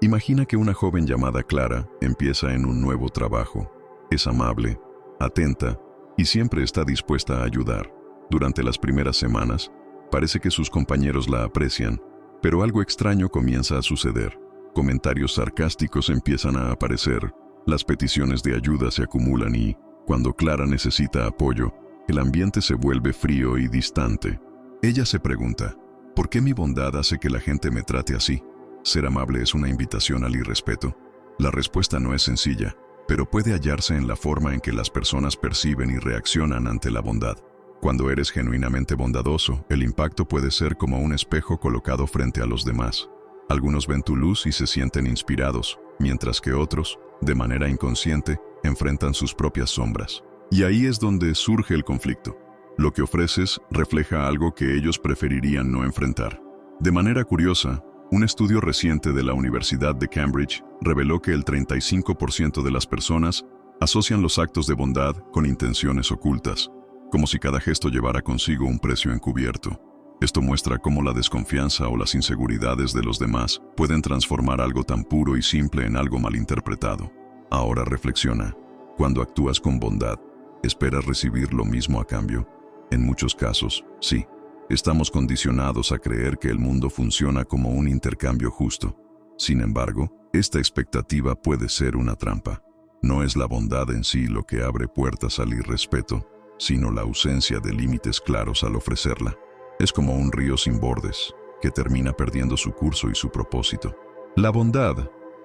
Imagina que una joven llamada Clara empieza en un nuevo trabajo. Es amable, atenta y siempre está dispuesta a ayudar. Durante las primeras semanas, parece que sus compañeros la aprecian, pero algo extraño comienza a suceder. Comentarios sarcásticos empiezan a aparecer, las peticiones de ayuda se acumulan y, cuando Clara necesita apoyo, el ambiente se vuelve frío y distante. Ella se pregunta, ¿por qué mi bondad hace que la gente me trate así? ¿Ser amable es una invitación al irrespeto? La respuesta no es sencilla, pero puede hallarse en la forma en que las personas perciben y reaccionan ante la bondad. Cuando eres genuinamente bondadoso, el impacto puede ser como un espejo colocado frente a los demás. Algunos ven tu luz y se sienten inspirados, mientras que otros, de manera inconsciente, enfrentan sus propias sombras. Y ahí es donde surge el conflicto. Lo que ofreces refleja algo que ellos preferirían no enfrentar. De manera curiosa, un estudio reciente de la Universidad de Cambridge reveló que el 35% de las personas asocian los actos de bondad con intenciones ocultas, como si cada gesto llevara consigo un precio encubierto. Esto muestra cómo la desconfianza o las inseguridades de los demás pueden transformar algo tan puro y simple en algo malinterpretado. Ahora reflexiona, cuando actúas con bondad, ¿esperas recibir lo mismo a cambio? En muchos casos, sí. Estamos condicionados a creer que el mundo funciona como un intercambio justo. Sin embargo, esta expectativa puede ser una trampa. No es la bondad en sí lo que abre puertas al irrespeto, sino la ausencia de límites claros al ofrecerla. Es como un río sin bordes, que termina perdiendo su curso y su propósito. La bondad,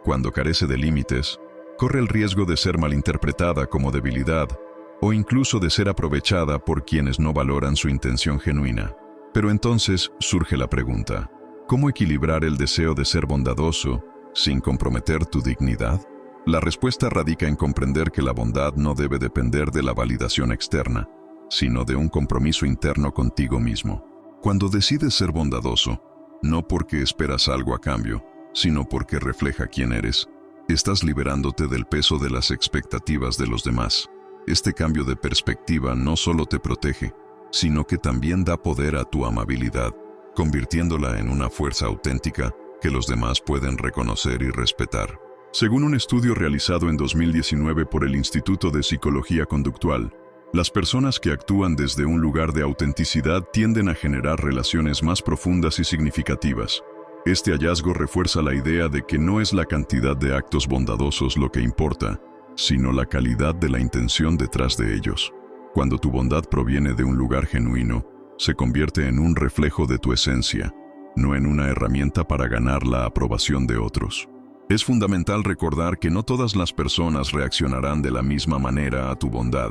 cuando carece de límites, corre el riesgo de ser malinterpretada como debilidad, o incluso de ser aprovechada por quienes no valoran su intención genuina. Pero entonces surge la pregunta, ¿cómo equilibrar el deseo de ser bondadoso sin comprometer tu dignidad? La respuesta radica en comprender que la bondad no debe depender de la validación externa, sino de un compromiso interno contigo mismo. Cuando decides ser bondadoso, no porque esperas algo a cambio, sino porque refleja quién eres, estás liberándote del peso de las expectativas de los demás. Este cambio de perspectiva no solo te protege, sino que también da poder a tu amabilidad, convirtiéndola en una fuerza auténtica que los demás pueden reconocer y respetar. Según un estudio realizado en 2019 por el Instituto de Psicología Conductual, las personas que actúan desde un lugar de autenticidad tienden a generar relaciones más profundas y significativas. Este hallazgo refuerza la idea de que no es la cantidad de actos bondadosos lo que importa, sino la calidad de la intención detrás de ellos. Cuando tu bondad proviene de un lugar genuino, se convierte en un reflejo de tu esencia, no en una herramienta para ganar la aprobación de otros. Es fundamental recordar que no todas las personas reaccionarán de la misma manera a tu bondad.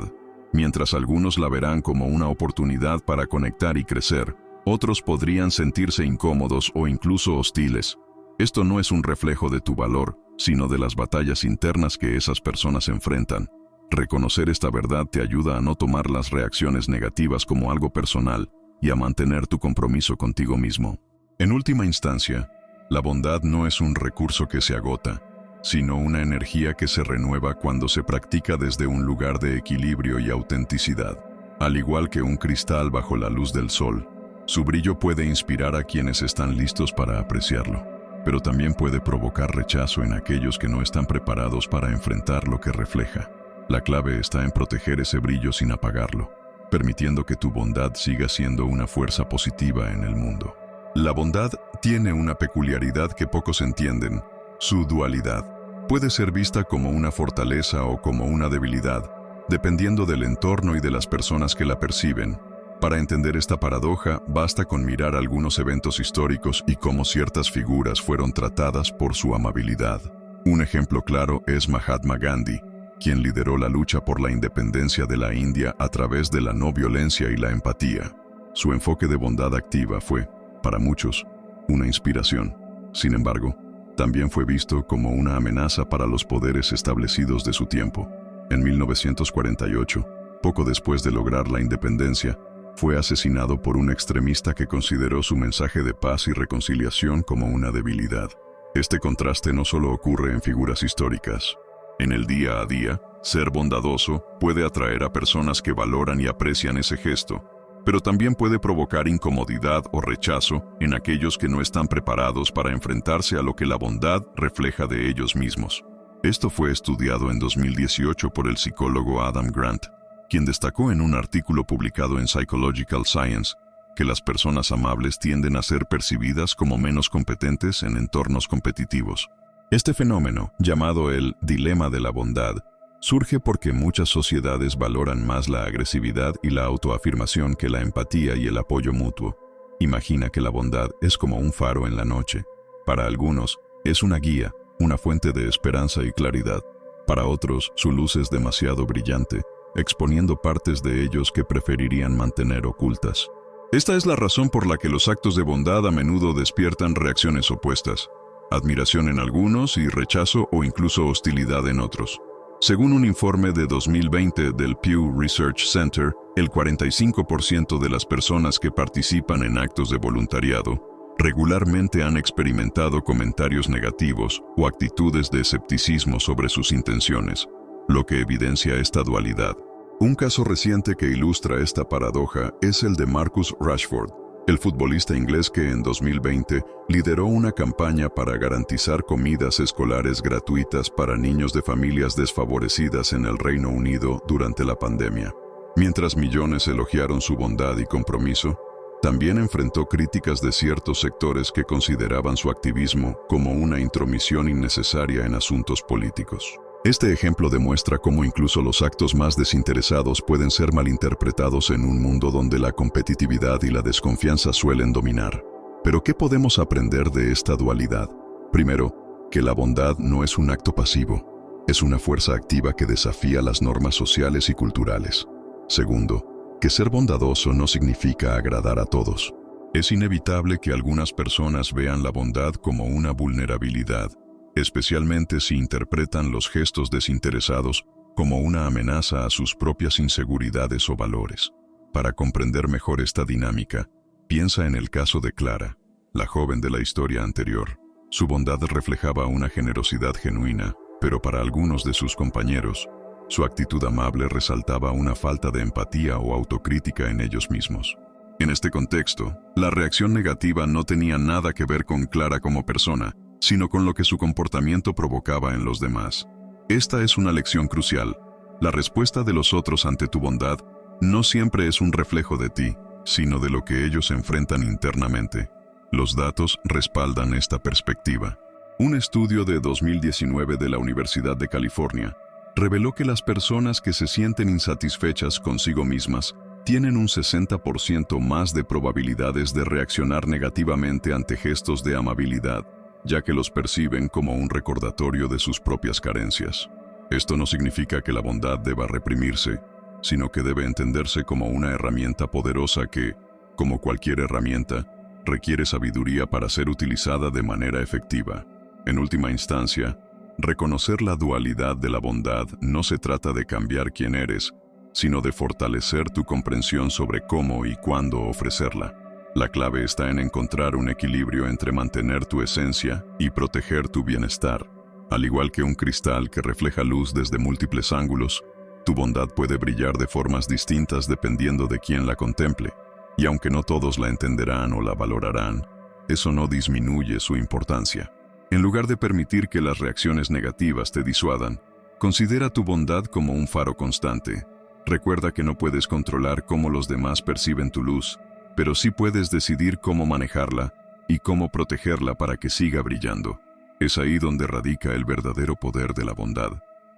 Mientras algunos la verán como una oportunidad para conectar y crecer, otros podrían sentirse incómodos o incluso hostiles. Esto no es un reflejo de tu valor, sino de las batallas internas que esas personas enfrentan. Reconocer esta verdad te ayuda a no tomar las reacciones negativas como algo personal y a mantener tu compromiso contigo mismo. En última instancia, la bondad no es un recurso que se agota, sino una energía que se renueva cuando se practica desde un lugar de equilibrio y autenticidad. Al igual que un cristal bajo la luz del sol, su brillo puede inspirar a quienes están listos para apreciarlo, pero también puede provocar rechazo en aquellos que no están preparados para enfrentar lo que refleja. La clave está en proteger ese brillo sin apagarlo, permitiendo que tu bondad siga siendo una fuerza positiva en el mundo. La bondad tiene una peculiaridad que pocos entienden: su dualidad. Puede ser vista como una fortaleza o como una debilidad, dependiendo del entorno y de las personas que la perciben. Para entender esta paradoja, basta con mirar algunos eventos históricos y cómo ciertas figuras fueron tratadas por su amabilidad. Un ejemplo claro es Mahatma Gandhi, quien lideró la lucha por la independencia de la India a través de la no violencia y la empatía. Su enfoque de bondad activa fue, para muchos, una inspiración. Sin embargo, también fue visto como una amenaza para los poderes establecidos de su tiempo. En 1948, poco después de lograr la independencia, fue asesinado por un extremista que consideró su mensaje de paz y reconciliación como una debilidad. Este contraste no solo ocurre en figuras históricas. En el día a día, ser bondadoso puede atraer a personas que valoran y aprecian ese gesto, pero también puede provocar incomodidad o rechazo en aquellos que no están preparados para enfrentarse a lo que la bondad refleja de ellos mismos. Esto fue estudiado en 2018 por el psicólogo Adam Grant, quien destacó en un artículo publicado en Psychological Science que las personas amables tienden a ser percibidas como menos competentes en entornos competitivos. Este fenómeno, llamado el dilema de la bondad, surge porque muchas sociedades valoran más la agresividad y la autoafirmación que la empatía y el apoyo mutuo. Imagina que la bondad es como un faro en la noche. Para algunos, es una guía, una fuente de esperanza y claridad. Para otros, su luz es demasiado brillante, exponiendo partes de ellos que preferirían mantener ocultas. Esta es la razón por la que los actos de bondad a menudo despiertan reacciones opuestas: admiración en algunos y rechazo o incluso hostilidad en otros. Según un informe de 2020 del Pew Research Center, el 45% de las personas que participan en actos de voluntariado regularmente han experimentado comentarios negativos o actitudes de escepticismo sobre sus intenciones, lo que evidencia esta dualidad. Un caso reciente que ilustra esta paradoja es el de Marcus Rashford, el futbolista inglés que en 2020 lideró una campaña para garantizar comidas escolares gratuitas para niños de familias desfavorecidas en el Reino Unido durante la pandemia. Mientras millones elogiaron su bondad y compromiso, también enfrentó críticas de ciertos sectores que consideraban su activismo como una intromisión innecesaria en asuntos políticos. Este ejemplo demuestra cómo incluso los actos más desinteresados pueden ser malinterpretados en un mundo donde la competitividad y la desconfianza suelen dominar. Pero ¿qué podemos aprender de esta dualidad? Primero, que la bondad no es un acto pasivo, es una fuerza activa que desafía las normas sociales y culturales. Segundo, que ser bondadoso no significa agradar a todos. Es inevitable que algunas personas vean la bondad como una vulnerabilidad, especialmente si interpretan los gestos desinteresados como una amenaza a sus propias inseguridades o valores. Para comprender mejor esta dinámica, piensa en el caso de Clara, la joven de la historia anterior. Su bondad reflejaba una generosidad genuina, pero para algunos de sus compañeros, su actitud amable resaltaba una falta de empatía o autocrítica en ellos mismos. En este contexto, la reacción negativa no tenía nada que ver con Clara como persona, sino con lo que su comportamiento provocaba en los demás. Esta es una lección crucial. La respuesta de los otros ante tu bondad no siempre es un reflejo de ti, sino de lo que ellos enfrentan internamente. Los datos respaldan esta perspectiva. Un estudio de 2019 de la Universidad de California reveló que las personas que se sienten insatisfechas consigo mismas tienen un 60% más de probabilidades de reaccionar negativamente ante gestos de amabilidad, ya que los perciben como un recordatorio de sus propias carencias. Esto no significa que la bondad deba reprimirse, sino que debe entenderse como una herramienta poderosa que, como cualquier herramienta, requiere sabiduría para ser utilizada de manera efectiva. En última instancia, reconocer la dualidad de la bondad no se trata de cambiar quién eres, sino de fortalecer tu comprensión sobre cómo y cuándo ofrecerla. La clave está en encontrar un equilibrio entre mantener tu esencia y proteger tu bienestar. Al igual que un cristal que refleja luz desde múltiples ángulos, tu bondad puede brillar de formas distintas dependiendo de quién la contemple. Y aunque no todos la entenderán o la valorarán, eso no disminuye su importancia. En lugar de permitir que las reacciones negativas te disuadan, considera tu bondad como un faro constante. Recuerda que no puedes controlar cómo los demás perciben tu luz, pero sí puedes decidir cómo manejarla y cómo protegerla para que siga brillando. Es ahí donde radica el verdadero poder de la bondad,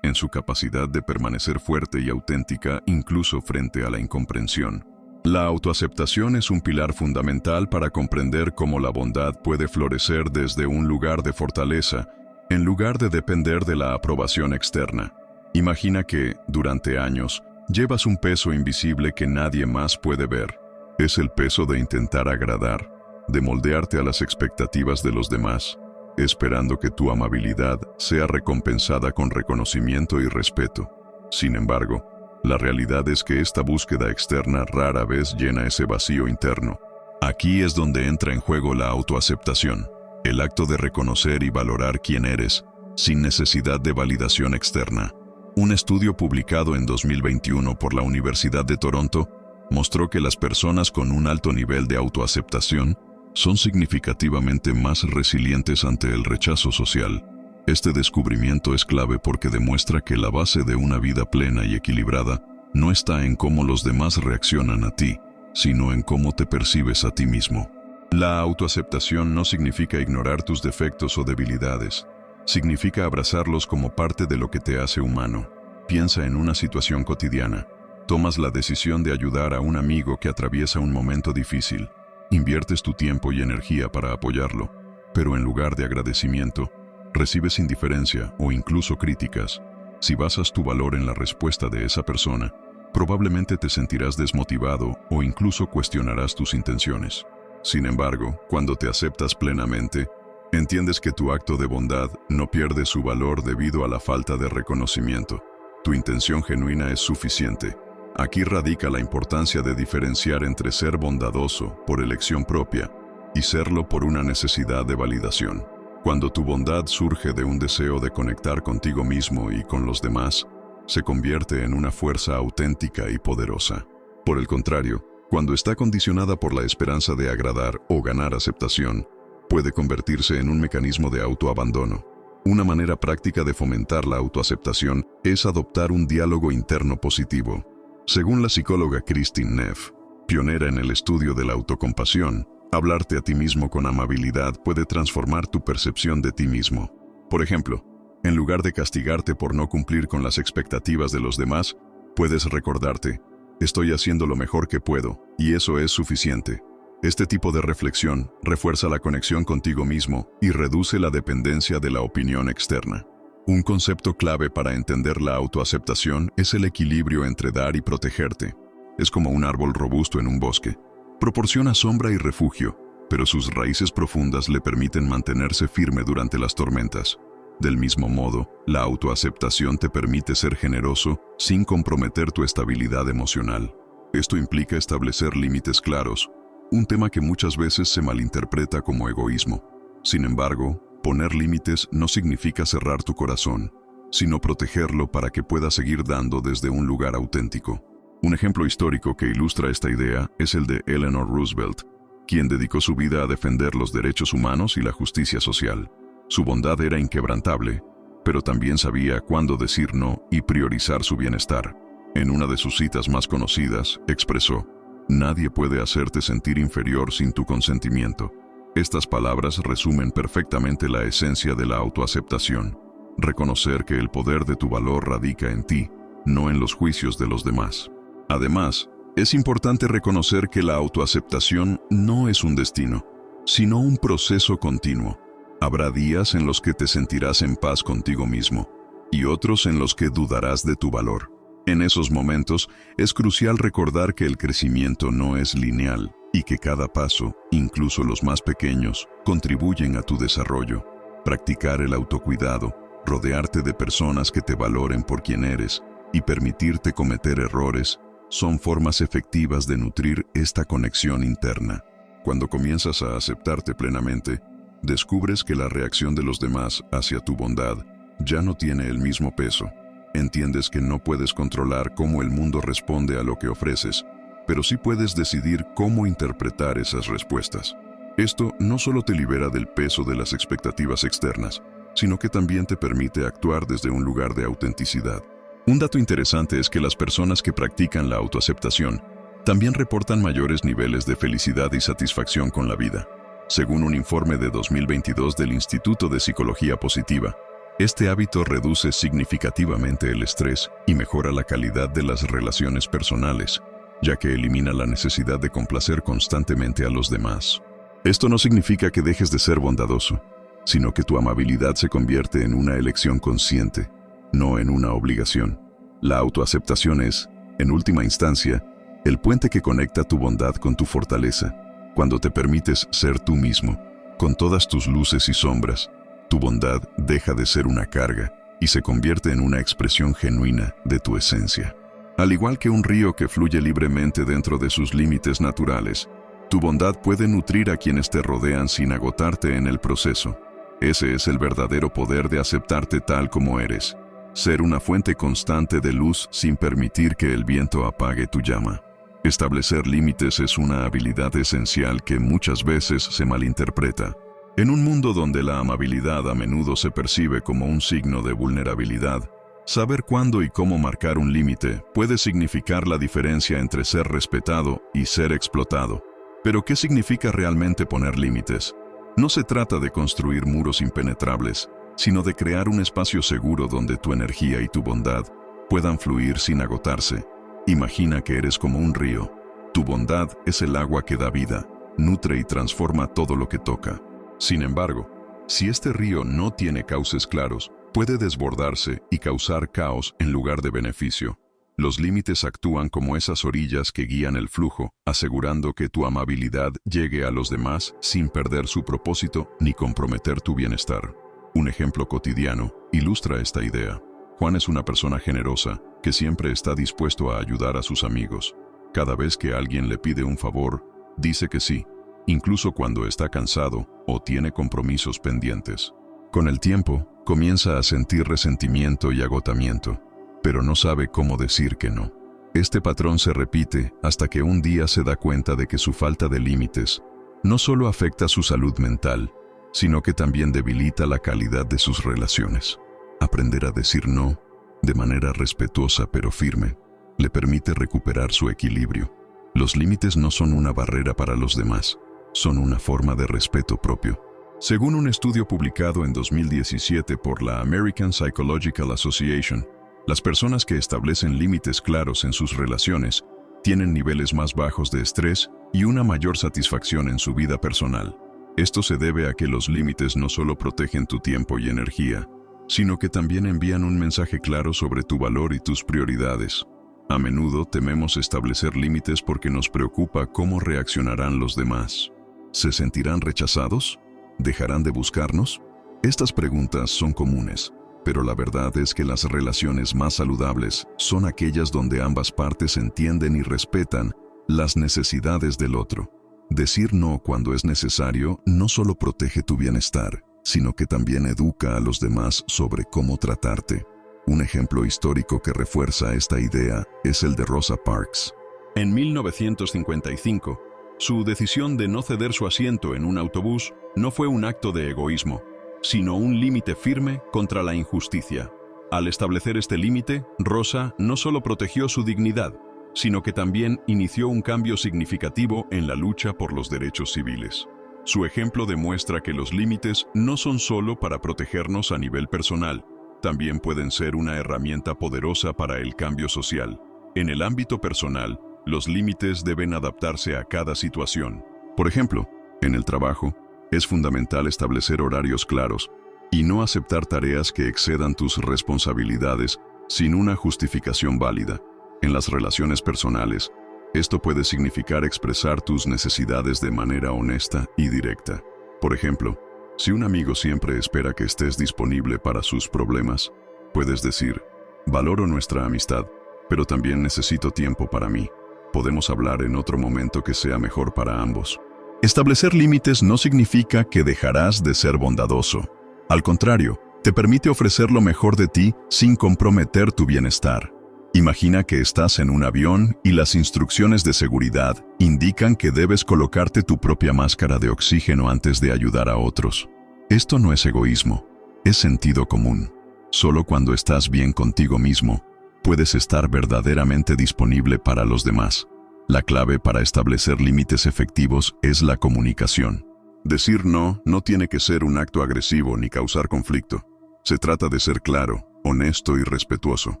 en su capacidad de permanecer fuerte y auténtica incluso frente a la incomprensión. La autoaceptación es un pilar fundamental para comprender cómo la bondad puede florecer desde un lugar de fortaleza, en lugar de depender de la aprobación externa. Imagina que, durante años, llevas un peso invisible que nadie más puede ver. Es el peso de intentar agradar, de moldearte a las expectativas de los demás, esperando que tu amabilidad sea recompensada con reconocimiento y respeto. Sin embargo, la realidad es que esta búsqueda externa rara vez llena ese vacío interno. Aquí es donde entra en juego la autoaceptación, el acto de reconocer y valorar quién eres, sin necesidad de validación externa. Un estudio publicado en 2021 por la Universidad de Toronto mostró que las personas con un alto nivel de autoaceptación son significativamente más resilientes ante el rechazo social. Este descubrimiento es clave porque demuestra que la base de una vida plena y equilibrada no está en cómo los demás reaccionan a ti, sino en cómo te percibes a ti mismo. La autoaceptación no significa ignorar tus defectos o debilidades. Significa abrazarlos como parte de lo que te hace humano. Piensa en una situación cotidiana. Tomas la decisión de ayudar a un amigo que atraviesa un momento difícil. Inviertes tu tiempo y energía para apoyarlo, pero en lugar de agradecimiento, recibes indiferencia o incluso críticas. Si basas tu valor en la respuesta de esa persona, probablemente te sentirás desmotivado o incluso cuestionarás tus intenciones. Sin embargo, cuando te aceptas plenamente, entiendes que tu acto de bondad no pierde su valor debido a la falta de reconocimiento. Tu intención genuina es suficiente. Aquí radica la importancia de diferenciar entre ser bondadoso por elección propia y serlo por una necesidad de validación. Cuando tu bondad surge de un deseo de conectar contigo mismo y con los demás, se convierte en una fuerza auténtica y poderosa. Por el contrario, cuando está condicionada por la esperanza de agradar o ganar aceptación, puede convertirse en un mecanismo de autoabandono. Una manera práctica de fomentar la autoaceptación es adoptar un diálogo interno positivo. Según la psicóloga Kristin Neff, pionera en el estudio de la autocompasión, hablarte a ti mismo con amabilidad puede transformar tu percepción de ti mismo. Por ejemplo, en lugar de castigarte por no cumplir con las expectativas de los demás, puedes recordarte: estoy haciendo lo mejor que puedo, y eso es suficiente. Este tipo de reflexión refuerza la conexión contigo mismo y reduce la dependencia de la opinión externa. Un concepto clave para entender la autoaceptación es el equilibrio entre dar y protegerte. Es como un árbol robusto en un bosque. Proporciona sombra y refugio, pero sus raíces profundas le permiten mantenerse firme durante las tormentas. Del mismo modo, la autoaceptación te permite ser generoso sin comprometer tu estabilidad emocional. Esto implica establecer límites claros, un tema que muchas veces se malinterpreta como egoísmo. Sin embargo, poner límites no significa cerrar tu corazón, sino protegerlo para que pueda seguir dando desde un lugar auténtico. Un ejemplo histórico que ilustra esta idea es el de Eleanor Roosevelt, quien dedicó su vida a defender los derechos humanos y la justicia social. Su bondad era inquebrantable, pero también sabía cuándo decir no y priorizar su bienestar. En una de sus citas más conocidas, expresó: «Nadie puede hacerte sentir inferior sin tu consentimiento». Estas palabras resumen perfectamente la esencia de la autoaceptación. Reconocer que el poder de tu valor radica en ti, no en los juicios de los demás. Además, es importante reconocer que la autoaceptación no es un destino, sino un proceso continuo. Habrá días en los que te sentirás en paz contigo mismo y otros en los que dudarás de tu valor. En esos momentos, es crucial recordar que el crecimiento no es lineal y que cada paso, incluso los más pequeños, contribuyen a tu desarrollo. Practicar el autocuidado, rodearte de personas que te valoren por quien eres y permitirte cometer errores son formas efectivas de nutrir esta conexión interna. Cuando comienzas a aceptarte plenamente, descubres que la reacción de los demás hacia tu bondad ya no tiene el mismo peso. Entiendes que no puedes controlar cómo el mundo responde a lo que ofreces, pero sí puedes decidir cómo interpretar esas respuestas. Esto no solo te libera del peso de las expectativas externas, sino que también te permite actuar desde un lugar de autenticidad. Un dato interesante es que las personas que practican la autoaceptación también reportan mayores niveles de felicidad y satisfacción con la vida. Según un informe de 2022 del Instituto de Psicología Positiva, este hábito reduce significativamente el estrés y mejora la calidad de las relaciones personales, ya que elimina la necesidad de complacer constantemente a los demás. Esto no significa que dejes de ser bondadoso, sino que tu amabilidad se convierte en una elección consciente, no en una obligación. La autoaceptación es, en última instancia, el puente que conecta tu bondad con tu fortaleza. Cuando te permites ser tú mismo, con todas tus luces y sombras, tu bondad deja de ser una carga y se convierte en una expresión genuina de tu esencia. Al igual que un río que fluye libremente dentro de sus límites naturales, tu bondad puede nutrir a quienes te rodean sin agotarte en el proceso. Ese es el verdadero poder de aceptarte tal como eres. Ser una fuente constante de luz sin permitir que el viento apague tu llama. Establecer límites es una habilidad esencial que muchas veces se malinterpreta. En un mundo donde la amabilidad a menudo se percibe como un signo de vulnerabilidad, saber cuándo y cómo marcar un límite puede significar la diferencia entre ser respetado y ser explotado. Pero, ¿qué significa realmente poner límites? No se trata de construir muros impenetrables, sino de crear un espacio seguro donde tu energía y tu bondad puedan fluir sin agotarse. Imagina que eres como un río. Tu bondad es el agua que da vida, nutre y transforma todo lo que toca. Sin embargo, si este río no tiene cauces claros, puede desbordarse y causar caos en lugar de beneficio. Los límites actúan como esas orillas que guían el flujo, asegurando que tu amabilidad llegue a los demás sin perder su propósito ni comprometer tu bienestar. Un ejemplo cotidiano ilustra esta idea. Juan es una persona generosa que siempre está dispuesto a ayudar a sus amigos. Cada vez que alguien le pide un favor, dice que sí, incluso cuando está cansado o tiene compromisos pendientes. Con el tiempo, comienza a sentir resentimiento y agotamiento, pero no sabe cómo decir que no. Este patrón se repite hasta que un día se da cuenta de que su falta de límites no solo afecta su salud mental, sino que también debilita la calidad de sus relaciones. Aprender a decir no, de manera respetuosa pero firme, le permite recuperar su equilibrio. Los límites no son una barrera para los demás, son una forma de respeto propio. Según un estudio publicado en 2017 por la American Psychological Association, las personas que establecen límites claros en sus relaciones tienen niveles más bajos de estrés y una mayor satisfacción en su vida personal. Esto se debe a que los límites no solo protegen tu tiempo y energía, sino que también envían un mensaje claro sobre tu valor y tus prioridades. A menudo tememos establecer límites porque nos preocupa cómo reaccionarán los demás. ¿Se sentirán rechazados? ¿Dejarán de buscarnos? Estas preguntas son comunes, pero la verdad es que las relaciones más saludables son aquellas donde ambas partes entienden y respetan las necesidades del otro. Decir no cuando es necesario no solo protege tu bienestar, sino que también educa a los demás sobre cómo tratarte. Un ejemplo histórico que refuerza esta idea es el de Rosa Parks. En 1955, su decisión de no ceder su asiento en un autobús no fue un acto de egoísmo, sino un límite firme contra la injusticia. Al establecer este límite, Rosa no solo protegió su dignidad, sino que también inició un cambio significativo en la lucha por los derechos civiles. Su ejemplo demuestra que los límites no son solo para protegernos a nivel personal, también pueden ser una herramienta poderosa para el cambio social. En el ámbito personal, los límites deben adaptarse a cada situación. Por ejemplo, en el trabajo, es fundamental establecer horarios claros y no aceptar tareas que excedan tus responsabilidades sin una justificación válida. En las relaciones personales, esto puede significar expresar tus necesidades de manera honesta y directa. Por ejemplo, si un amigo siempre espera que estés disponible para sus problemas, puedes decir: valoro nuestra amistad, pero también necesito tiempo para mí. Podemos hablar en otro momento que sea mejor para ambos. Establecer límites no significa que dejarás de ser bondadoso. Al contrario, te permite ofrecer lo mejor de ti sin comprometer tu bienestar. Imagina que estás en un avión y las instrucciones de seguridad indican que debes colocarte tu propia máscara de oxígeno antes de ayudar a otros. Esto no es egoísmo, es sentido común. Solo cuando estás bien contigo mismo, puedes estar verdaderamente disponible para los demás. La clave para establecer límites efectivos es la comunicación. Decir no tiene que ser un acto agresivo ni causar conflicto. Se trata de ser claro, honesto y respetuoso.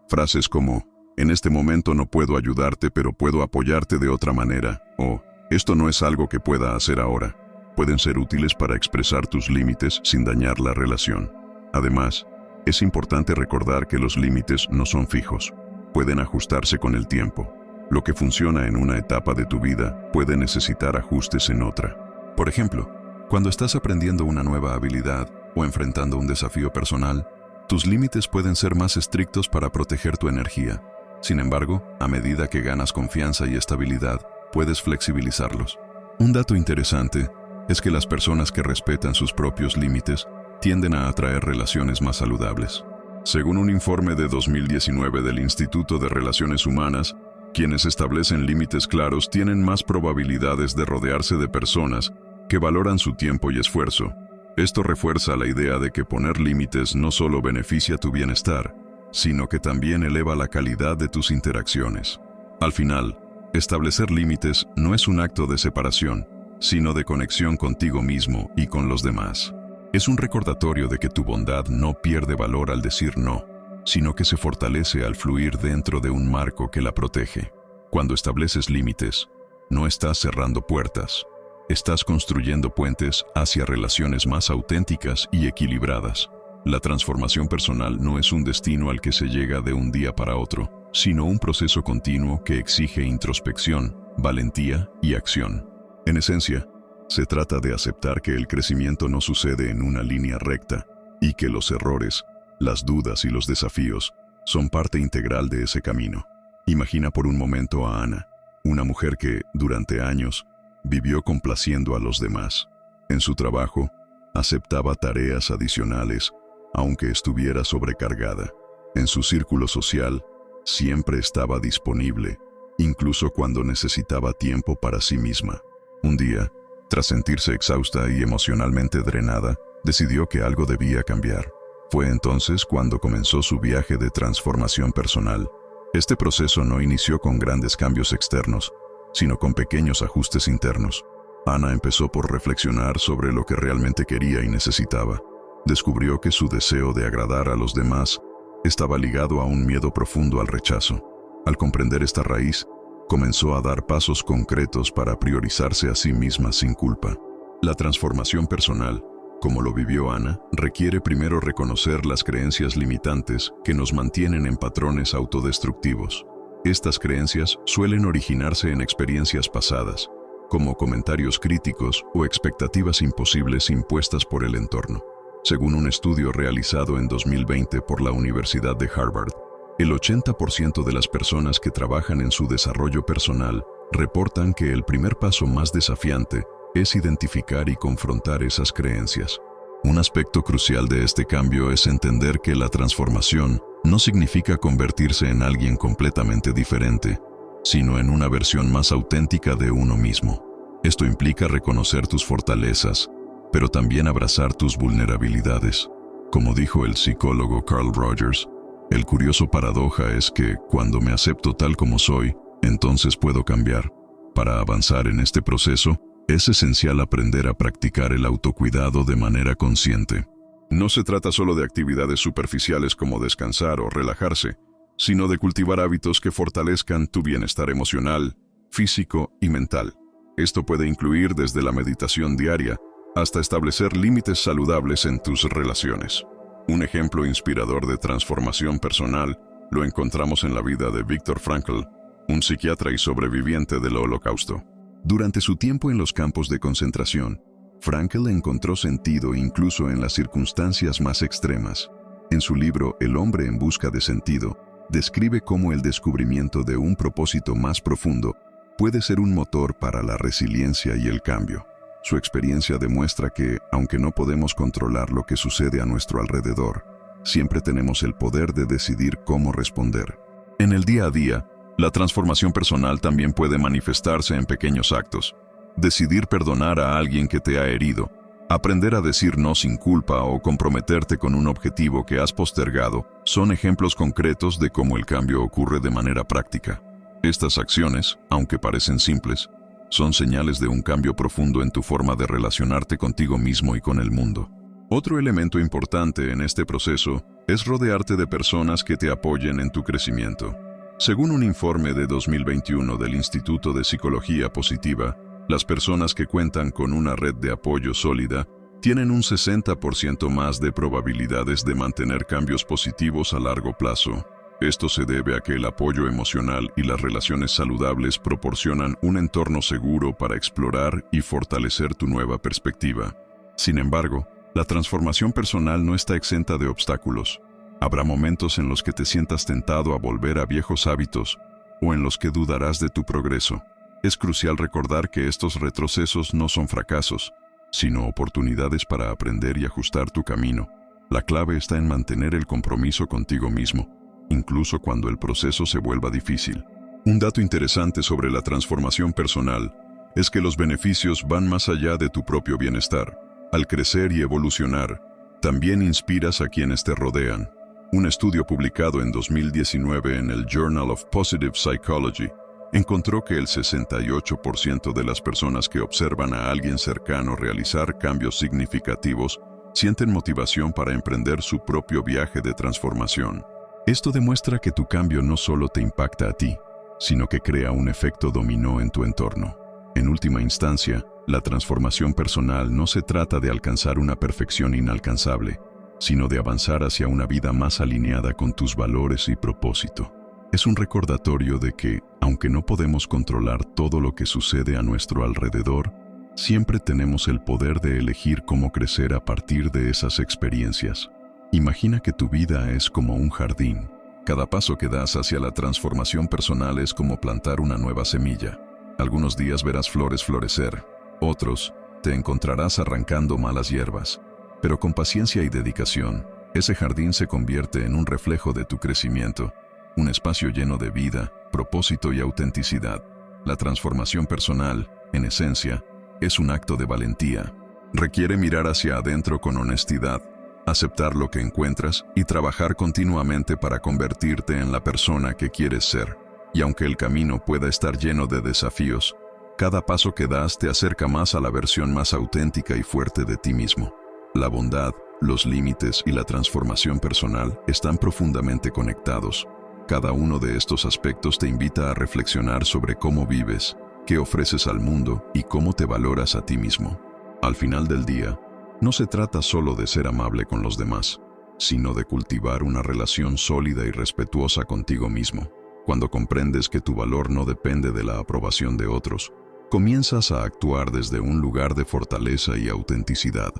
Frases como: en este momento no puedo ayudarte, pero puedo apoyarte de otra manera, o esto no es algo que pueda hacer ahora, pueden ser útiles para expresar tus límites sin dañar la relación. Además, es importante recordar que los límites no son fijos, pueden ajustarse con el tiempo. Lo que funciona en una etapa de tu vida puede necesitar ajustes en otra. Por ejemplo, cuando estás aprendiendo una nueva habilidad o enfrentando un desafío personal, tus límites pueden ser más estrictos para proteger tu energía. Sin embargo, a medida que ganas confianza y estabilidad, puedes flexibilizarlos. Un dato interesante es que las personas que respetan sus propios límites tienden a atraer relaciones más saludables. Según un informe de 2019 del Instituto de Relaciones Humanas, Quienes establecen límites claros tienen más probabilidades de rodearse de personas que valoran su tiempo y esfuerzo. Esto refuerza la idea de que poner límites no solo beneficia tu bienestar, sino que también eleva la calidad de tus interacciones. Al final, establecer límites no es un acto de separación, sino de conexión contigo mismo y con los demás. Es un recordatorio de que tu bondad no pierde valor al decir no, sino que se fortalece al fluir dentro de un marco que la protege. Cuando estableces límites, no estás cerrando puertas, estás construyendo puentes hacia relaciones más auténticas y equilibradas. La transformación personal no es un destino al que se llega de un día para otro, sino un proceso continuo que exige introspección, valentía y acción. En esencia, se trata de aceptar que el crecimiento no sucede en una línea recta y que los errores, las dudas y los desafíos son parte integral de ese camino. Imagina por un momento a Ana, una mujer que, durante años, vivió complaciendo a los demás. En su trabajo, aceptaba tareas adicionales, aunque estuviera sobrecargada. En su círculo social, siempre estaba disponible, incluso cuando necesitaba tiempo para sí misma. Un día, tras sentirse exhausta y emocionalmente drenada, decidió que algo debía cambiar. Fue entonces cuando comenzó su viaje de transformación personal. Este proceso no inició con grandes cambios externos, sino con pequeños ajustes internos. Ana empezó por reflexionar sobre lo que realmente quería y necesitaba. Descubrió que su deseo de agradar a los demás estaba ligado a un miedo profundo al rechazo. Al comprender esta raíz, comenzó a dar pasos concretos para priorizarse a sí misma sin culpa. La transformación personal, como lo vivió Ana, requiere primero reconocer las creencias limitantes que nos mantienen en patrones autodestructivos. Estas creencias suelen originarse en experiencias pasadas, como comentarios críticos o expectativas imposibles impuestas por el entorno. Según un estudio realizado en 2020 por la Universidad de Harvard, el 80% de las personas que trabajan en su desarrollo personal reportan que el primer paso más desafiante es identificar y confrontar esas creencias. Un aspecto crucial de este cambio es entender que la transformación no significa convertirse en alguien completamente diferente, sino en una versión más auténtica de uno mismo. Esto implica reconocer tus fortalezas, pero también abrazar tus vulnerabilidades. Como dijo el psicólogo Carl Rogers, el curioso paradoja es que cuando me acepto tal como soy, entonces puedo cambiar. Para avanzar en este proceso, es esencial aprender a practicar el autocuidado de manera consciente. No se trata solo de actividades superficiales como descansar o relajarse, sino de cultivar hábitos que fortalezcan tu bienestar emocional, físico y mental. Esto puede incluir desde la meditación diaria hasta establecer límites saludables en tus relaciones. Un ejemplo inspirador de transformación personal lo encontramos en la vida de Viktor Frankl, un psiquiatra y sobreviviente del Holocausto. Durante su tiempo en los campos de concentración, Frankl encontró sentido incluso en las circunstancias más extremas. En su libro El hombre en busca de sentido, describe cómo el descubrimiento de un propósito más profundo puede ser un motor para la resiliencia y el cambio. Su experiencia demuestra que, aunque no podemos controlar lo que sucede a nuestro alrededor, siempre tenemos el poder de decidir cómo responder. En el día a día, la transformación personal también puede manifestarse en pequeños actos. Decidir perdonar a alguien que te ha herido, aprender a decir no sin culpa o comprometerte con un objetivo que has postergado son ejemplos concretos de cómo el cambio ocurre de manera práctica. Estas acciones, aunque parecen simples, son señales de un cambio profundo en tu forma de relacionarte contigo mismo y con el mundo. Otro elemento importante en este proceso es rodearte de personas que te apoyen en tu crecimiento. Según un informe de 2021 del Instituto de Psicología Positiva, las personas que cuentan con una red de apoyo sólida tienen un 60% más de probabilidades de mantener cambios positivos a largo plazo. Esto se debe a que el apoyo emocional y las relaciones saludables proporcionan un entorno seguro para explorar y fortalecer tu nueva perspectiva. Sin embargo, la transformación personal no está exenta de obstáculos. Habrá momentos en los que te sientas tentado a volver a viejos hábitos o en los que dudarás de tu progreso. Es crucial recordar que estos retrocesos no son fracasos, sino oportunidades para aprender y ajustar tu camino. La clave está en mantener el compromiso contigo mismo, incluso cuando el proceso se vuelva difícil. Un dato interesante sobre la transformación personal es que los beneficios van más allá de tu propio bienestar. Al crecer y evolucionar, también inspiras a quienes te rodean. Un estudio publicado en 2019 en el Journal of Positive Psychology encontró que el 68% de las personas que observan a alguien cercano realizar cambios significativos sienten motivación para emprender su propio viaje de transformación. Esto demuestra que tu cambio no solo te impacta a ti, sino que crea un efecto dominó en tu entorno. En última instancia, la transformación personal no se trata de alcanzar una perfección inalcanzable, sino de avanzar hacia una vida más alineada con tus valores y propósito. Es un recordatorio de que, aunque no podemos controlar todo lo que sucede a nuestro alrededor, siempre tenemos el poder de elegir cómo crecer a partir de esas experiencias. Imagina que tu vida es como un jardín. Cada paso que das hacia la transformación personal es como plantar una nueva semilla. Algunos días verás flores florecer, otros te encontrarás arrancando malas hierbas. Pero con paciencia y dedicación, ese jardín se convierte en un reflejo de tu crecimiento, un espacio lleno de vida, propósito y autenticidad. La transformación personal, en esencia, es un acto de valentía. Requiere mirar hacia adentro con honestidad, aceptar lo que encuentras y trabajar continuamente para convertirte en la persona que quieres ser. Y aunque el camino pueda estar lleno de desafíos, cada paso que das te acerca más a la versión más auténtica y fuerte de ti mismo. La bondad, los límites y la transformación personal están profundamente conectados. Cada uno de estos aspectos te invita a reflexionar sobre cómo vives, qué ofreces al mundo y cómo te valoras a ti mismo. Al final del día, no se trata solo de ser amable con los demás, sino de cultivar una relación sólida y respetuosa contigo mismo. Cuando comprendes que tu valor no depende de la aprobación de otros, comienzas a actuar desde un lugar de fortaleza y autenticidad.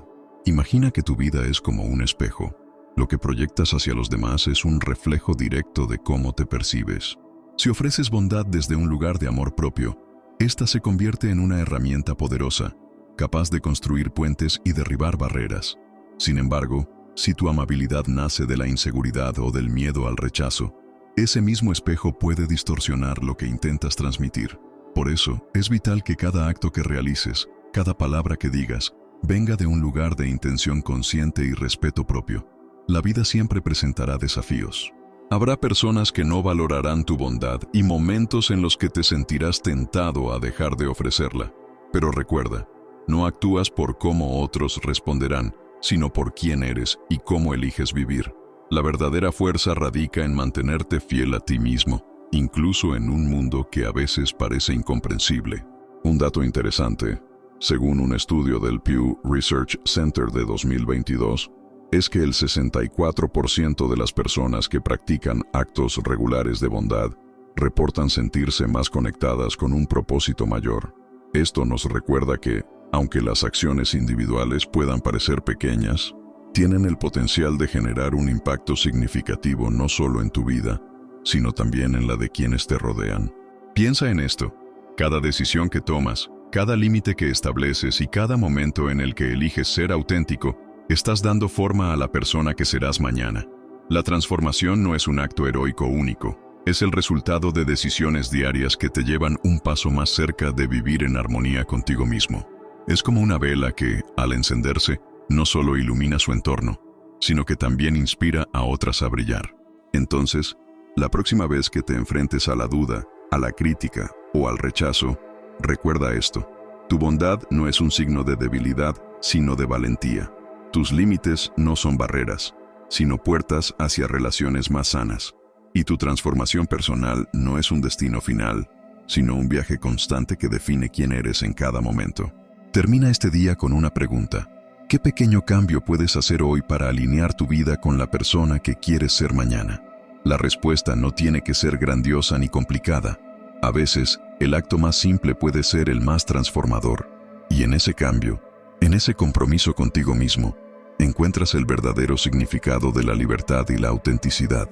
Imagina que tu vida es como un espejo. Lo que proyectas hacia los demás es un reflejo directo de cómo te percibes. Si ofreces bondad desde un lugar de amor propio, esta se convierte en una herramienta poderosa, capaz de construir puentes y derribar barreras. Sin embargo, si tu amabilidad nace de la inseguridad o del miedo al rechazo, ese mismo espejo puede distorsionar lo que intentas transmitir. Por eso, es vital que cada acto que realices, cada palabra que digas, venga de un lugar de intención consciente y respeto propio. La vida siempre presentará desafíos. Habrá personas que no valorarán tu bondad y momentos en los que te sentirás tentado a dejar de ofrecerla. Pero recuerda, no actúas por cómo otros responderán, sino por quién eres y cómo eliges vivir. La verdadera fuerza radica en mantenerte fiel a ti mismo, incluso en un mundo que a veces parece incomprensible. Un dato interesante, según un estudio del Pew Research Center de 2022, es que el 64% de las personas que practican actos regulares de bondad reportan sentirse más conectadas con un propósito mayor. Esto nos recuerda que, aunque las acciones individuales puedan parecer pequeñas, tienen el potencial de generar un impacto significativo no solo en tu vida, sino también en la de quienes te rodean. Piensa en esto. Cada decisión que tomas, cada límite que estableces y cada momento en el que eliges ser auténtico, estás dando forma a la persona que serás mañana. La transformación no es un acto heroico único, es el resultado de decisiones diarias que te llevan un paso más cerca de vivir en armonía contigo mismo. Es como una vela que, al encenderse, no solo ilumina su entorno, sino que también inspira a otras a brillar. Entonces, la próxima vez que te enfrentes a la duda, a la crítica o al rechazo, recuerda esto. Tu bondad no es un signo de debilidad, sino de valentía. Tus límites no son barreras, sino puertas hacia relaciones más sanas. Y tu transformación personal no es un destino final, sino un viaje constante que define quién eres en cada momento. Termina este día con una pregunta. ¿Qué pequeño cambio puedes hacer hoy para alinear tu vida con la persona que quieres ser mañana? La respuesta no tiene que ser grandiosa ni complicada. A veces, el acto más simple puede ser el más transformador. Y en ese cambio, en ese compromiso contigo mismo, encuentras el verdadero significado de la libertad y la autenticidad.